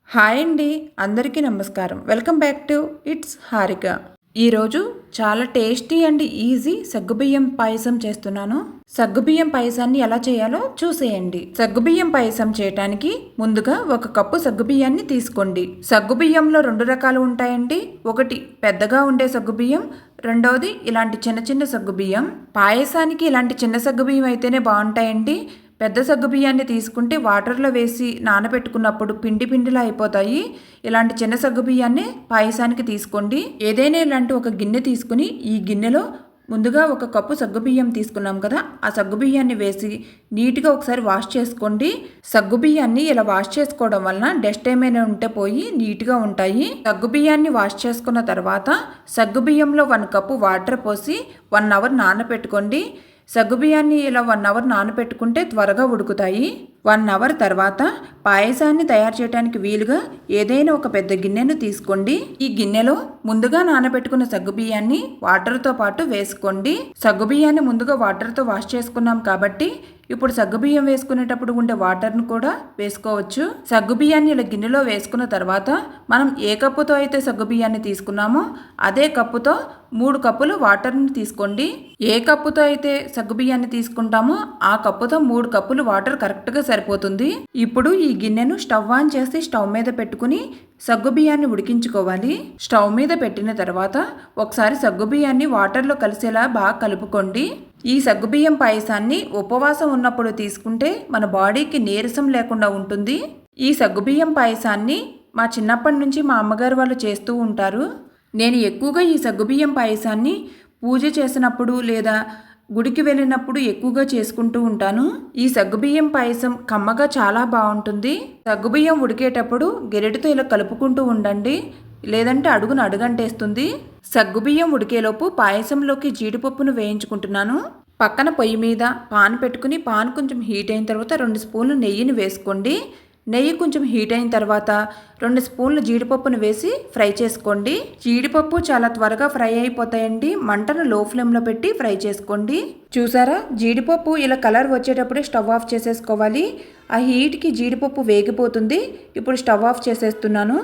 Hi అండి, అందరికీ నమస్కారం. Welcome back to it's Harika. ఈరోజు చాలా టేస్టీ అండ్ ఈజీ సగ్గుబియ్యం పాయసం చేస్తున్నాను. సగ్గుబియ్యం పాయసాన్ని ఎలా చేయాలో చూసేయండి. సగ్గుబియ్యం పాయసం చేయటానికి ముందుగా 1 కప్పు సగ్గుబియ్యాన్ని తీసుకోండి. సగ్గుబియ్యంలో 2 రకాలు ఉంటాయండి. ఒకటి పెద్దగా ఉండే సగ్గుబియ్యం, రెండవది ఇలాంటి చిన్న చిన్న సగ్గుబియ్యం. పాయసానికి ఇలాంటి చిన్న సగ్గుబియ్యం అయితేనే బాగుంటాయండి. పెద్ద సగ్గుబియ్యాన్ని తీసుకుంటే వాటర్లో వేసి నానబెట్టుకున్నప్పుడు పిండి పిండిలా అయిపోతాయి. ఇలాంటి చిన్న సగ్గుబియ్యాన్ని పాయసానికి తీసుకోండి. ఏదైనా ఇలాంటి ఒక గిన్నె తీసుకుని ఈ గిన్నెలో ముందుగా 1 కప్పు సగ్గుబియ్యం తీసుకున్నాం కదా, ఆ సగ్గుబియ్యాన్ని వేసి నీట్గా ఒకసారి వాష్ చేసుకోండి. సగ్గుబియ్యాన్ని ఇలా వాష్ చేసుకోవడం వలన డస్ట్ ఏమైనా ఉంటే పోయి నీట్గా ఉంటాయి. సగ్గుబియ్యాన్ని వాష్ చేసుకున్న తర్వాత సగ్గుబియ్యంలో 1 కప్పు వాటర్ పోసి 1 అవర్ నానబెట్టుకోండి. సగ్గుబియ్యాన్ని ఇలా 1 అవర్ నానబెట్టుకుంటే త్వరగా ఉడుకుతాయి. 1 అవర్ తర్వాత పాయసాన్ని తయారు చేయడానికి వీలుగా ఏదైనా ఒక పెద్ద గిన్నెను తీసుకోండి. ఈ గిన్నెలో ముందుగా నానబెట్టుకున్న సగ్గుబియ్యాన్ని వాటర్తో పాటు వేసుకోండి. సగ్గుబియ్యాన్ని ముందుగా వాటర్తో వాష్ చేసుకున్నాం కాబట్టి ఇప్పుడు సగ్గుబియ్యం వేసుకునేటప్పుడు ఉండే వాటర్ను కూడా వేసుకోవచ్చు. సగ్గుబియ్యాన్ని ఇలా గిన్నెలో వేసుకున్న తర్వాత మనం ఏ కప్పుతో అయితే సగ్గుబియ్యాన్ని తీసుకున్నామో అదే కప్పుతో 3 కప్పులు వాటర్ని తీసుకోండి. ఏ కప్పుతో అయితే సగ్గుబియ్యాన్ని తీసుకుంటామో ఆ కప్పుతో 3 కప్పులు వాటర్ కరెక్ట్గా సరిపోతుంది. ఇప్పుడు ఈ గిన్నెను స్టవ్ ఆన్ చేసి స్టవ్ మీద పెట్టుకుని సగ్గుబియ్యాన్ని ఉడికించుకోవాలి. స్టవ్ మీద పెట్టిన తర్వాత ఒకసారి సగ్గుబియ్యాన్ని వాటర్లో కలిసేలా బాగా కలుపుకోండి. ఈ సగ్గుబియ్యం పాయసాన్ని ఉపవాసం ఉన్నప్పుడు తీసుకుంటే మన బాడీకి నీరసం లేకుండా ఉంటుంది. ఈ సగ్గుబియ్యం పాయసాన్ని మా చిన్నప్పటి నుంచి మా అమ్మగారు వాళ్ళు చేస్తూ ఉంటారు. నేను ఎక్కువగా ఈ సగ్గుబియ్యం పాయసాన్ని పూజ చేసినప్పుడు లేదా గుడికి వెళ్ళినప్పుడు ఎక్కువగా చేసుకుంటూ ఉంటాను. ఈ సగ్గుబియ్యం పాయసం కమ్మగా చాలా బాగుంటుంది. సగ్గుబియ్యం ఉడికేటప్పుడు గెరిటితో ఇలా కలుపుకుంటూ ఉండండి, లేదంటే అడుగును అడుగంటేస్తుంది. సగ్గుబియ్యం ఉడికేలోపు పాయసంలోకి జీడిపప్పును వేయించుకుంటున్నాను. పక్కన పొయ్యి మీద పాన్ పెట్టుకుని పాన్ కొంచెం హీట్ అయిన తర్వాత 2 స్పూన్లు నెయ్యిని వేసుకోండి. నెయ్యి కొంచెం హీట్ అయిన తర్వాత 2 స్పూన్లు జీడిపప్పును వేసి ఫ్రై చేసుకోండి. జీడిపప్పు చాలా త్వరగా ఫ్రై అయిపోతాయండి. మంటను లో ఫ్లేమ్లో పెట్టి ఫ్రై చేసుకోండి. చూసారా, జీడిపప్పు ఇలా కలర్ వచ్చేటప్పుడే స్టవ్ ఆఫ్ చేసేసుకోవాలి. ఆ హీట్కి జీడిపప్పు వేగిపోతుంది. ఇప్పుడు స్టవ్ ఆఫ్ చేసేస్తున్నాను.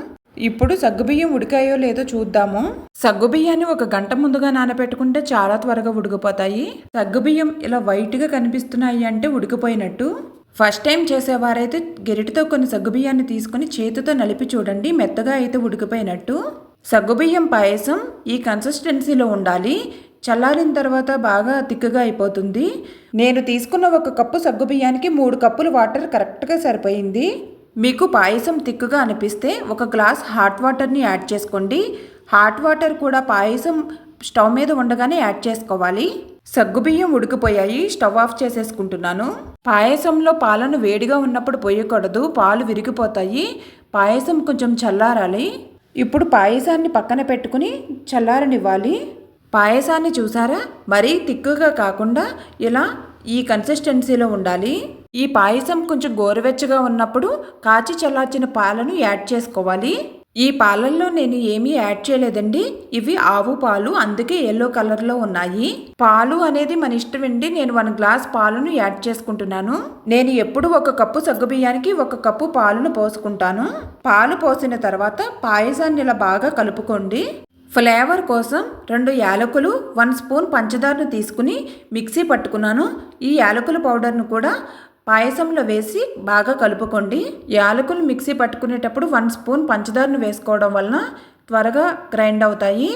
ఇప్పుడు సగ్గుబియ్యం ఉడికాయో లేదో చూద్దాము. సగ్గుబియ్యాన్ని 1 గంట ముందుగా నానబెట్టుకుంటే చాలా త్వరగా ఉడికిపోతాయి. సగ్గుబియ్యం ఇలా వైట్గా కనిపిస్తున్నాయి అంటే ఉడికిపోయినట్టు. ఫస్ట్ టైం చేసేవారైతే గెరిటితో కొన్ని సగ్గుబియ్యాన్ని తీసుకొని చేతితో నలిపి చూడండి, మెత్తగా అయితే ఉడికిపోయినట్టు. సగ్గుబియ్యం పాయసం ఈ కన్సిస్టెన్సీలో ఉండాలి. చల్లారిన తర్వాత బాగా తిక్కుగా అయిపోతుంది. నేను తీసుకున్న 1 కప్పు సగ్గుబియ్యానికి 3 కప్పులు వాటర్ కరెక్ట్గా సరిపోయింది. మీకు పాయసం తిక్కుగా అనిపిస్తే 1 గ్లాస్ హాట్ వాటర్ని యాడ్ చేసుకోండి. హాట్ వాటర్ కూడా పాయసం స్టవ్ మీద ఉండగానే యాడ్ చేసుకోవాలి. సగ్గుబియ్యం ఉడికిపోయాయి, స్టవ్ ఆఫ్ చేసేసుకుంటున్నాను. పాయసంలో పాలను వేడిగా ఉన్నప్పుడు పోయకూడదు, పాలు విరిగిపోతాయి. పాయసం కొంచెం చల్లారాలి. ఇప్పుడు పాయసాన్ని పక్కన పెట్టుకుని చల్లారనివ్వాలి. పాయసాన్ని చూసారా, మరీ తిక్కుగా కాకుండా ఇలా ఈ కన్సిస్టెన్సీలో ఉండాలి. ఈ పాయసం కొంచెం గోరువెచ్చగా ఉన్నప్పుడు కాచి చల్లార్చిన పాలను యాడ్ చేసుకోవాలి. ఈ పాలల్లో నేను ఏమీ యాడ్ చేయలేదండి. ఇవి ఆవు పాలు, అందుకే ఎల్లో కలర్లో ఉన్నాయి. పాలు అనేది మన ఇష్టం అండి. నేను 1 గ్లాస్ పాలను యాడ్ చేసుకుంటున్నాను. నేను ఎప్పుడు 1 కప్పు సగ్గుబియ్యానికి 1 కప్పు పాలను పోసుకుంటాను. పాలు పోసిన తర్వాత పాయసాన్ని ఇలా బాగా కలుపుకోండి. ఫ్లేవర్ కోసం 2 యాలకులు, 1 స్పూన్ పంచదారను తీసుకుని మిక్సీ పట్టుకున్నాను. ఈ యాలకుల పౌడర్ను కూడా పాయసంలో వేసి బాగా కలుపుకోండి. యాలకులు మిక్సీ పట్టుకునేటప్పుడు 1 స్పూన్ పంచదారను వేసుకోవడం వలన త్వరగా గ్రైండ్ అవుతాయి.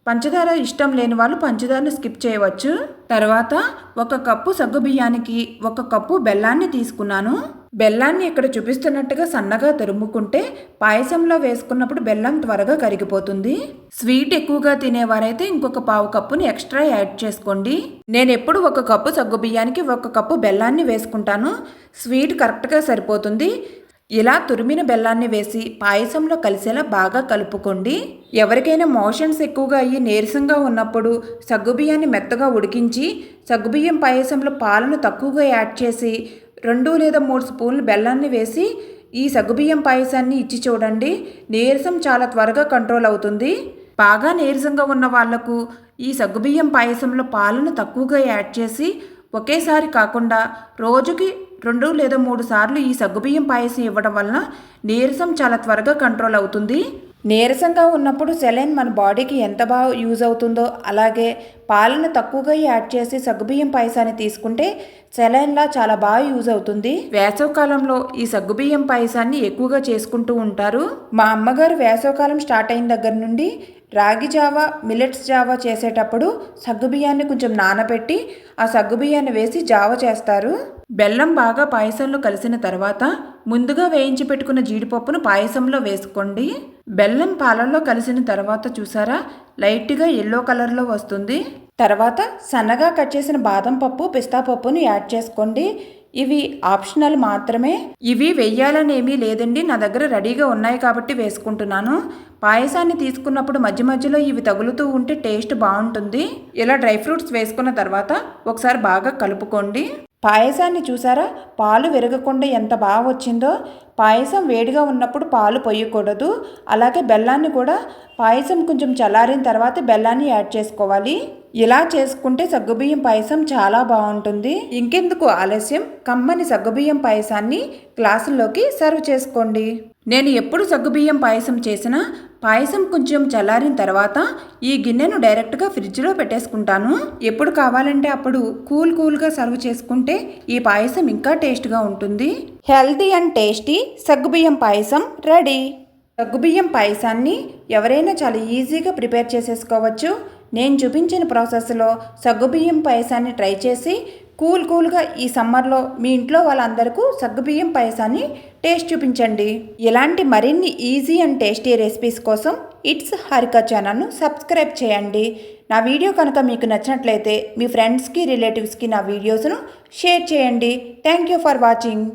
పంచదార ఇష్టం లేని వాళ్ళు పంచదారను స్కిప్ చేయవచ్చు. తర్వాత 1 కప్పు సగ్గుబియ్యానికి 1 కప్పు బెల్లాన్ని తీసుకున్నాను. బెల్లాన్ని ఇక్కడ చూపిస్తున్నట్టుగా సన్నగా తురుముకుంటే పాయసంలో వేసుకున్నప్పుడు బెల్లం త్వరగా కరిగిపోతుంది. స్వీట్ ఎక్కువగా తినేవారైతే ఇంకొక 1/2 కప్పుని ఎక్స్ట్రా యాడ్ చేసుకోండి. నేను ఎప్పుడు 1 కప్పు సగ్గుబియ్యానికి 1 కప్పు బెల్లాన్ని వేసుకుంటాను. స్వీట్ కరెక్ట్గా సరిపోతుంది. ఇలా తురిమిన బెల్లాన్ని వేసి పాయసంలో కలిసేలా బాగా కలుపుకోండి. ఎవరికైనా మోషన్స్ ఎక్కువగా అయ్యి నీరసంగా ఉన్నప్పుడు సగ్గుబియ్యాన్ని మెత్తగా ఉడికించి సగ్గుబియ్యం పాయసంలో పాలను తక్కువగా యాడ్ చేసి 2 లేదా 3 స్పూన్లు బెల్లాన్ని వేసి ఈ సగ్గుబియ్యం పాయసాన్ని ఇచ్చి చూడండి. నీరసం చాలా త్వరగా కంట్రోల్ అవుతుంది. బాగా నీరసంగా ఉన్న వాళ్లకు ఈ సగ్గుబియ్యం పాయసంలో పాలను తక్కువగా యాడ్ చేసి ఒకేసారి కాకుండా రోజుకి 2 లేదా 3 సార్లు ఈ సగ్గుబియ్యం పాయసం ఇవ్వడం వలన నీరసం చాలా త్వరగా కంట్రోల్ అవుతుంది. నీరసంగా ఉన్నప్పుడు సెలైన్ మన బాడీకి ఎంత బాగా యూజ్ అవుతుందో, అలాగే పాలను తక్కువగా యాడ్ చేసి సగ్గుబియ్యం పాయసాన్ని తీసుకుంటే సెలైన్లా చాలా బాగా యూజ్ అవుతుంది. వేసవకాలంలో ఈ సగ్గుబియ్యం పాయసాన్ని ఎక్కువగా చేసుకుంటూ ఉంటారు. మా అమ్మగారు వేసవకాలం స్టార్ట్ అయిన దగ్గర నుండి రాగి జావా, మిల్లెట్స్ జావా చేసేటప్పుడు సగ్గుబియ్యాన్ని కొంచెం నానబెట్టి ఆ సగ్గుబియ్యాన్ని వేసి జావ చేస్తారు. బెల్లం బాగా పాయసంలో కలిసిన తర్వాత ముందుగా వేయించి పెట్టుకున్న జీడిపప్పును పాయసంలో వేసుకోండి. బెల్లం పాలల్లో కలిసిన తర్వాత చూసారా, లైట్గా ఎల్లో కలర్లో వస్తుంది. తర్వాత సన్నగా కట్ చేసిన బాదం పప్పు, పిస్తా పప్పును యాడ్ చేసుకోండి. ఇవి ఆప్షనల్ మాత్రమే. ఇవి వెయ్యాలనేమీ లేదండి, నా దగ్గర రెడీగా ఉన్నాయి కాబట్టి వేసుకుంటున్నాను. పాయసాన్ని తీసుకున్నప్పుడు మధ్య మధ్యలో ఇవి తగులుతూ ఉంటే టేస్ట్ బాగుంటుంది. ఇలా డ్రై ఫ్రూట్స్ వేసుకున్న తర్వాత ఒకసారి బాగా కలుపుకోండి. పాయసాన్ని చూసారా, పాలు విరగకుండా ఎంత బాగా వచ్చిందో. పాయసం వేడిగా ఉన్నప్పుడు పాలు పొయ్యకూడదు. అలాగే బెల్లాన్ని కూడా పాయసం కొంచెం చల్లారిన తర్వాత బెల్లాన్ని యాడ్ చేసుకోవాలి. ఇలా చేసుకుంటే సగ్గుబియ్యం పాయసం చాలా బాగుంటుంది. ఇంకెందుకు ఆలస్యం, కమ్మని సగ్గుబియ్యం పాయసాన్ని గ్లాసుల్లోకి సర్వ్ చేసుకోండి. నేను ఎప్పుడు సగ్గుబియ్యం పాయసం చేసినా పాయసం కొంచెం చల్లారిన తర్వాత ఈ గిన్నెను డైరెక్ట్గా ఫ్రిడ్జ్లో పెట్టేసుకుంటాను. ఎప్పుడు కావాలంటే అప్పుడు కూల్గా సర్వ్ చేసుకుంటే ఈ పాయసం ఇంకా టేస్ట్గా ఉంటుంది. హెల్తీ అండ్ టేస్టీ సగ్గుబియ్యం పాయసం రెడీ. సగ్గుబియ్యం పాయసాన్ని ఎవరైనా చాలా ఈజీగా ప్రిపేర్ చేసేసుకోవచ్చు. నేను చూపించిన ప్రాసెస్లో సగ్గుబియ్యం పాయసాన్ని ట్రై చేసి కూల్గా ఈ సమ్మర్లో మీ ఇంట్లో వాళ్ళందరికీ సగ్గుబియ్యం పాయసాన్ని టేస్ట్ చూపించండి. ఇలాంటి మరిన్ని ఈజీ అండ్ టేస్టీ రెసిపీస్ కోసం ఇట్స్ హారిక ఛానల్ను సబ్స్క్రైబ్ చేయండి. నా వీడియో కనుక మీకు నచ్చినట్లయితే మీ ఫ్రెండ్స్కి, రిలేటివ్స్కి నా వీడియోస్ను షేర్ చేయండి. Thank you for watching.